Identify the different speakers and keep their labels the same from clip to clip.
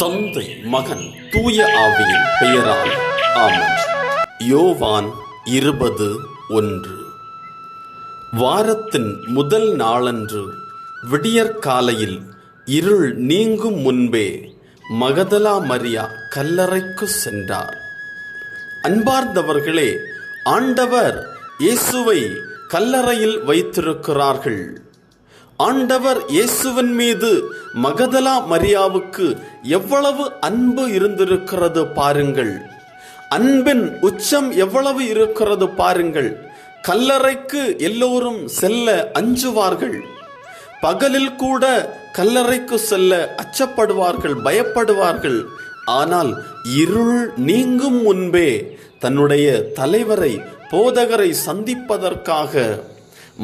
Speaker 1: தந்தை, மகன், தூய ஆவியின் பெயரால் ஆமென். யோவான் 20:1. வாரத்தின் முதல் நாளன்று விடியற்காலையில் இருள் நீங்கும் முன்பே மகதலா மரியா கல்லறைக்கு சென்றார். அன்பார்ந்தவர்களே, ஆண்டவர் இயேசுவை கல்லறையில் வைத்திருக்கிறார்கள். ஆண்டவர் இயேசுவின் மீது மகதலா மரியாவுக்கு எவ்வளவு அன்பு இருந்திருக்கிறது பாருங்கள். அன்பின் உச்சம் எவ்வளவு இருக்கிறது பாருங்கள். கல்லறைக்கு எல்லோரும் செல்ல அஞ்சுவார்கள். பகலில் கூட கல்லறைக்கு செல்ல அச்சப்படுவார்கள், பயப்படுவார்கள். ஆனால் இருள் நீங்கும் முன்பே தன்னுடைய தலைவரை, போதகரை சந்திப்பதற்காக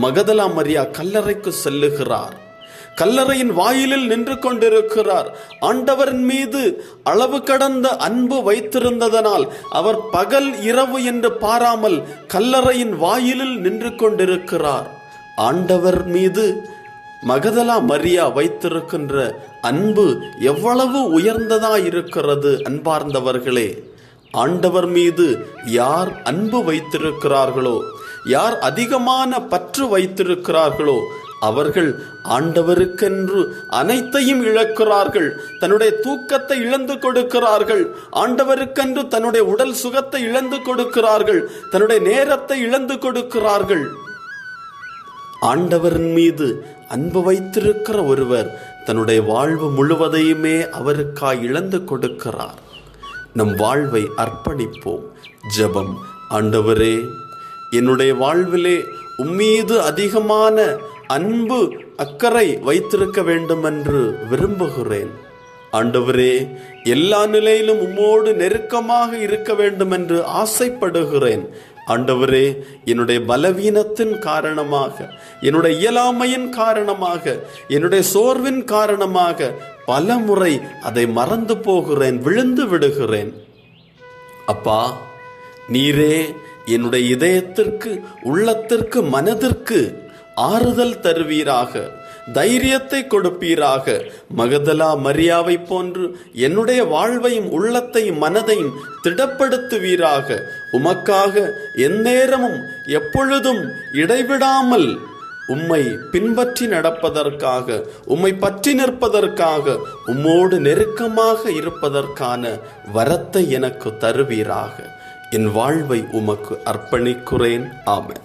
Speaker 1: மகதலா மரியா கல்லறைக்கு செல்லுகிறார். கல்லறையின் வாயிலில் நின்று கொண்டிருக்கிறார். ஆண்டவரின் மீது அளவு கடந்த அன்பு வைத்திருந்ததனால் அவர் பகல் இரவு என்று பாராமல் கல்லறையின் வாயிலில் நின்று கொண்டிருக்கிறார். ஆண்டவர் மீது மகதலா மரியா வைத்திருக்கின்ற அன்பு எவ்வளவு உயர்ந்ததாயிருக்கிறது அன்பார்ந்தவர்களே. ஆண்டவர் மீது யார் அன்பு வைத்திருக்கிறார்களோ, யார் அதிகமான பற்று வைத்திருக்கிறார்களோ, அவர்கள் ஆண்டவருக்கென்று அனைத்தையும் இழக்கிறார்கள். தன்னுடைய தூக்கத்தை இழந்து கொடுக்கிறார்கள். ஆண்டவருக்கென்று தன்னுடைய உடல் சுகத்தை இழந்து கொடுக்கிறார்கள். தன்னுடைய நேரத்தை இழந்து கொடுக்கிறார்கள். ஆண்டவரின் மீது அன்பு வைத்திருக்கிற ஒருவர் தன்னுடைய வாழ்வு முழுவதையுமே அவருக்காய் இழந்து கொடுக்கிறார். நம் வாழ்வை அர்ப்பணிப்போம். ஜெபம். ஆண்டவரே, என்னுடைய வாழ்விலே உம்மீது அதிகமான அன்பு, அக்கறை வைத்திருக்க வேண்டும் என்று விரும்புகிறேன். ஆண்டவரே, எல்லா நிலையிலும் உம்மோடு நெருக்கமாக இருக்க வேண்டும் என்று ஆசைப்படுகிறேன். ஆண்டவரே, என்னுடைய பலவீனத்தின் காரணமாக, என்னுடைய இயலாமையின் காரணமாக, என்னுடைய சோர்வின் காரணமாக பல முறை அதை மறந்து போகிறேன், விழுந்து விடுகிறேன். அப்பா, நீரே என்னுடைய இதயத்திற்கு, உள்ளத்திற்கு, மனதிற்கு ஆறுதல் தருவீராக, தைரியத்தை கொடுப்பீராக. மகதலா மரியாவை போன்று என்னுடைய வாழ்வையும் உள்ளத்தையும் மனதையும் திடப்படுத்துவீராக. உமக்காக எந்நேரமும் எப்பொழுதும் இடைவிடாமல் உம்மை பின்பற்றி நடப்பதற்காக, உம்மை பற்றி நிற்பதற்காக, உம்மோடு நெருக்கமாக இருப்பதற்கான வரத்தை எனக்கு தருவீராக. என் வாழ்வை உமக்கு அர்ப்பணிக்கிறேன். ஆமென்.